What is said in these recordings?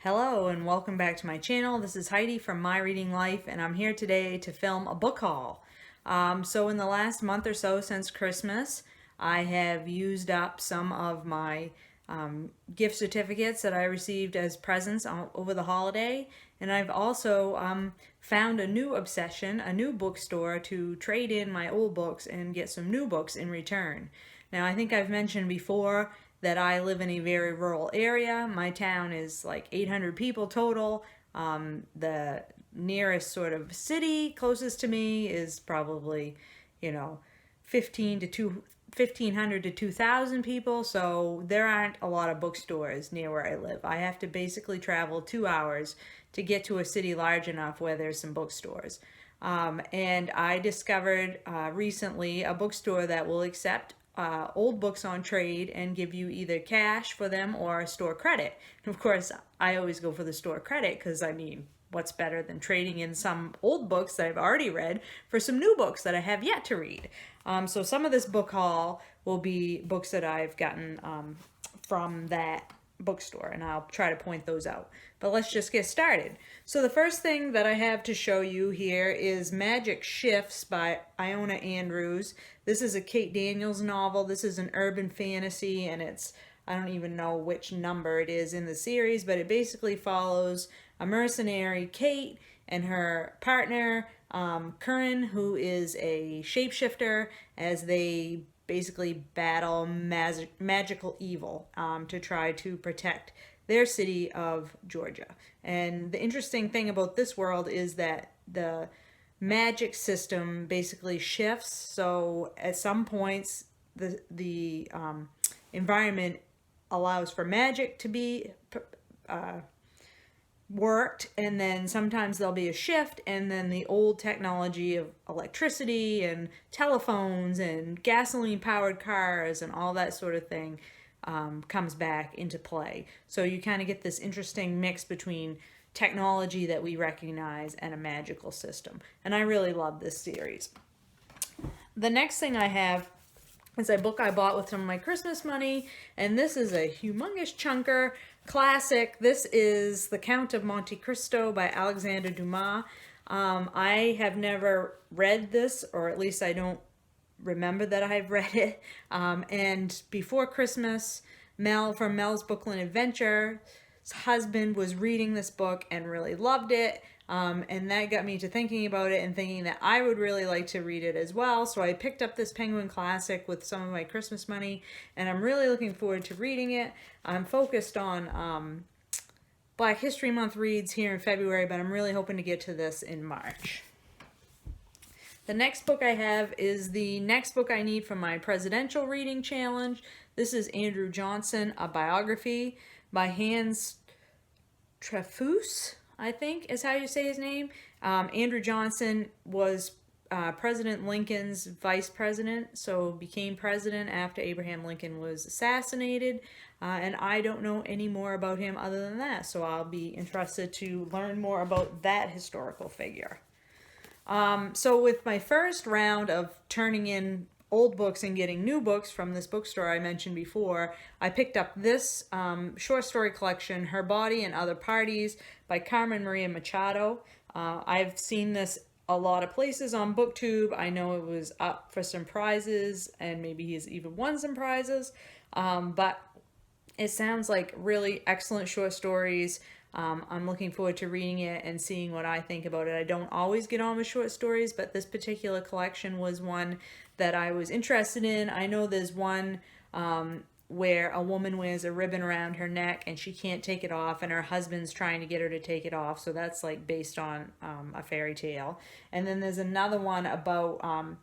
Hello and welcome back to my channel. This is Heidi from My Reading Life and I'm here today to film a book haul. So in the last month or so since Christmas, I have used up some of my gift certificates that I received as presents over the holiday, and I've also found a new obsession, a new bookstore to trade in my old books and get some new books in return. Now, I think I've mentioned before that I live in a very rural area. My town is like 800 people total. The nearest sort of city closest to me is probably, 1,500 to 2,000 people. So there aren't a lot of bookstores near where I live. I have to basically travel 2 hours to get to a city large enough where there's some bookstores. And I discovered recently a bookstore that will accept old books on trade and give you either cash for them or store credit. And of course, I always go for the store credit because, what's better than trading in some old books that I've already read for some new books that I have yet to read? So some of this book haul will be books that I've gotten from that bookstore, and I'll try to point those out. But let's just get started. So the first thing that I have to show you here is Magic Shifts by Ilona Andrews. This is a Kate Daniels novel. This is an urban fantasy, and I don't even know which number it is in the series, but it basically follows a mercenary, Kate, and her partner, Curran, who is a shapeshifter, as they basically battle magical evil to try to protect their city of Georgia. And the interesting thing about this world is that the magic system basically shifts. So at some points, the environment allows for magic to be worked, and then sometimes there'll be a shift, and then the old technology of electricity and telephones and gasoline powered cars and all that sort of thing comes back into play. So you kind of get this interesting mix between technology that we recognize and a magical system, and I really love this series. The next thing I have is a book I bought with some of my Christmas money, and this is a humongous chunker classic. This is The Count of Monte Cristo by Alexandre Dumas. I have never read this, or at least I don't remember that I've read it. And before Christmas, Mel from Mel's Bookland Adventure's husband was reading this book and really loved it. And that got me to thinking about it and thinking that I would really like to read it as well. So I picked up this Penguin Classic with some of my Christmas money, and I'm really looking forward to reading it. I'm focused on Black History Month reads here in February, but I'm really hoping to get to this in March. The next book I have is the next book I need for my presidential reading challenge. This is Andrew Johnson, a biography by Hans Trefousse, I think is how you say his name. Andrew Johnson was President Lincoln's vice president, so became president after Abraham Lincoln was assassinated. And I don't know any more about him other than that, so I'll be interested to learn more about that historical figure. So with my first round of turning in old books and getting new books from this bookstore I mentioned before, I picked up this short story collection, Her Body and Other Parties by Carmen Machado. I've seen this a lot of places on BookTube. I know it was up for some prizes, and maybe he's even won some prizes, but it sounds like really excellent short stories. I'm looking forward to reading it and seeing what I think about it. I don't always get on with short stories, but this particular collection was one that I was interested in. I know there's one where a woman wears a ribbon around her neck and she can't take it off, and her husband's trying to get her to take it off. So that's like based on a fairy tale. And then there's another one about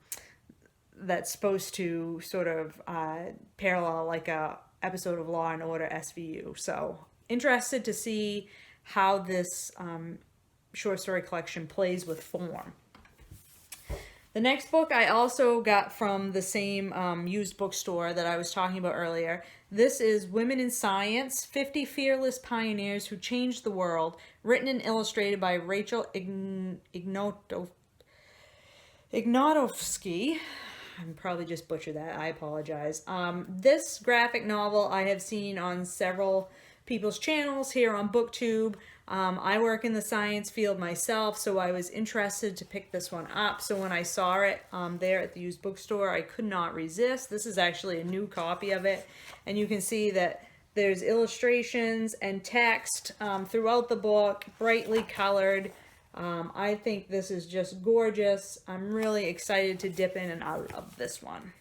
that's supposed to sort of parallel like a episode of Law and Order SVU. So interested to see how this short story collection plays with form. The next book I also got from the same used bookstore that I was talking about earlier. This is Women in Science, 50 Fearless Pioneers Who Changed the World, written and illustrated by Rachel Ignotofsky. I probably just butchered that. I apologize. This graphic novel I have seen on several people's channels here on BookTube. I work in the science field myself, so I was interested to pick this one up. So when I saw it there at the used bookstore, I could not resist. This is actually a new copy of it, and you can see that there's illustrations and text throughout the book, brightly colored. I think this is just gorgeous. I'm really excited to dip in and out of this one.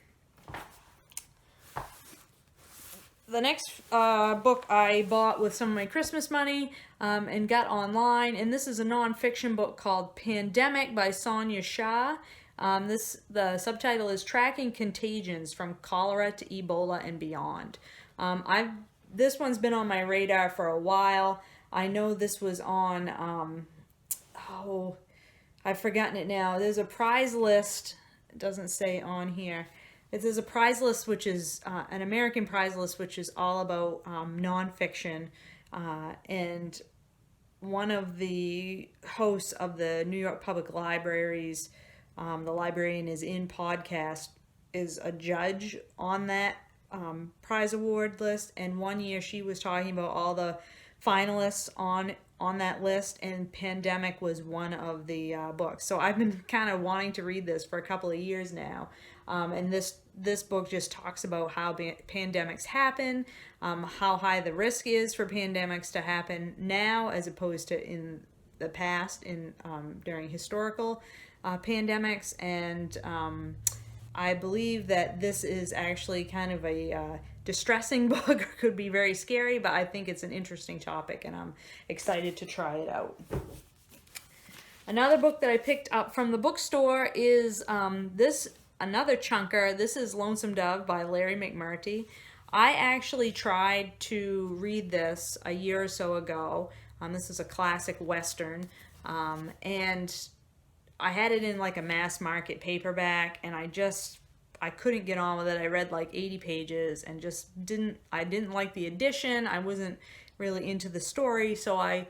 The next book I bought with some of my Christmas money and got online, and this is a nonfiction book called Pandemic by Sonia Shah. The subtitle is Tracking Contagions from Cholera to Ebola and Beyond. This one's been on my radar for a while. I know this was on, I've forgotten it now. There's a prize list. It doesn't say on here. There's a prize list, which is an American prize list, which is all about nonfiction. And one of the hosts of the New York Public Libraries, The Librarian Is In podcast, is a judge on that prize award list. And one year she was talking about all the finalists on that list, and Pandemic was one of the books. So I've been kind of wanting to read this for a couple of years now. And this book just talks about how pandemics happen, how high the risk is for pandemics to happen now as opposed to in the past during historical pandemics. And I believe that this is actually kind of a distressing book, or could be very scary, but I think it's an interesting topic and I'm excited to try it out. Another book that I picked up from the bookstore is another chunker. This is Lonesome Dove by Larry McMurtry. I actually tried to read this a year or so ago. This is a classic Western, and I had it in like a mass market paperback, and I couldn't get on with it. I read like 80 pages and I didn't like the edition. I wasn't really into the story, so I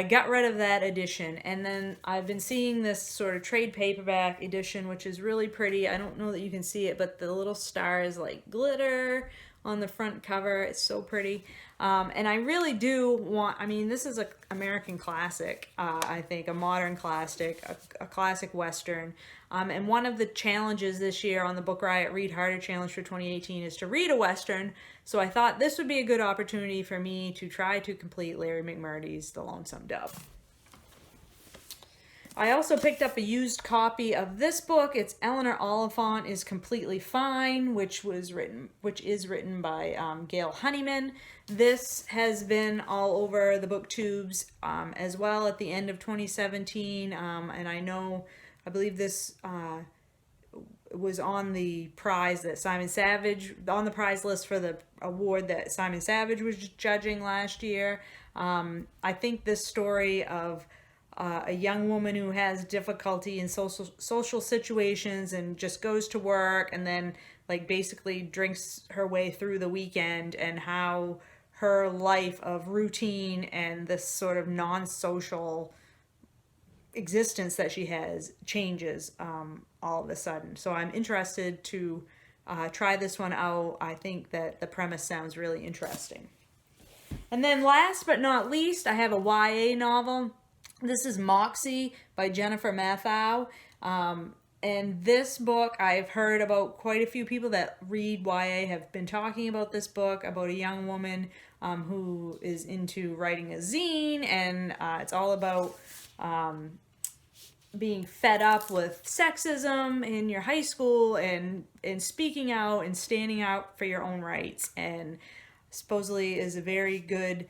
got rid of that edition. And then I've been seeing this sort of trade paperback edition, which is really pretty. I don't know that you can see it, but the little stars like glitter on the front cover. It's so pretty. And I really do this is an American classic, I think, a modern classic, a classic Western. And one of the challenges this year on the Book Riot Read Harder Challenge for 2018 is to read a Western. So I thought this would be a good opportunity for me to try to complete Larry McMurtry's The Lonesome Dove. I also picked up a used copy of this book. It's Eleanor Oliphant is Completely Fine, which is written by Gail Honeyman. This has been all over the booktubes as well at the end of 2017, and I believe this was on the prize that on the prize list for the award that Simon Savage was judging last year. I think this story of a young woman who has difficulty in social situations and just goes to work and then like basically drinks her way through the weekend, and how her life of routine and this sort of non-social existence that she has changes all of a sudden. So I'm interested to try this one out. I think that the premise sounds really interesting. And then last but not least, I have a YA novel. This is Moxie by Jennifer Mathieu. And this book, I've heard about quite a few people that read YA have been talking about this book, about a young woman who is into writing a zine, and it's all about being fed up with sexism in your high school and speaking out and standing out for your own rights, and supposedly is a very good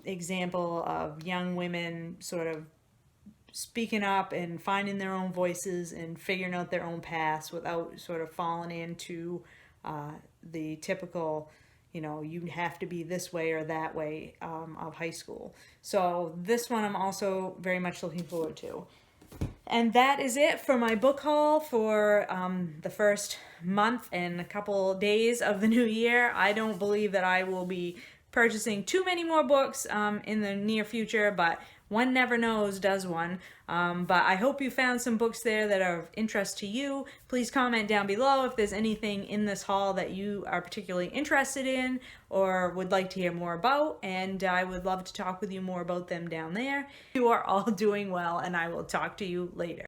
example of young women sort of speaking up and finding their own voices and figuring out their own paths without sort of falling into the typical, you have to be this way or that way of high school. So this one I'm also very much looking forward to. And that is it for my book haul for the first month and a couple days of the new year. I don't believe that I will be purchasing too many more books in the near future, but one never knows, does one? But I hope you found some books there that are of interest to you. Please comment down below if there's anything in this haul that you are particularly interested in or would like to hear more about, and I would love to talk with you more about them down there. You are all doing well, and I will talk to you later.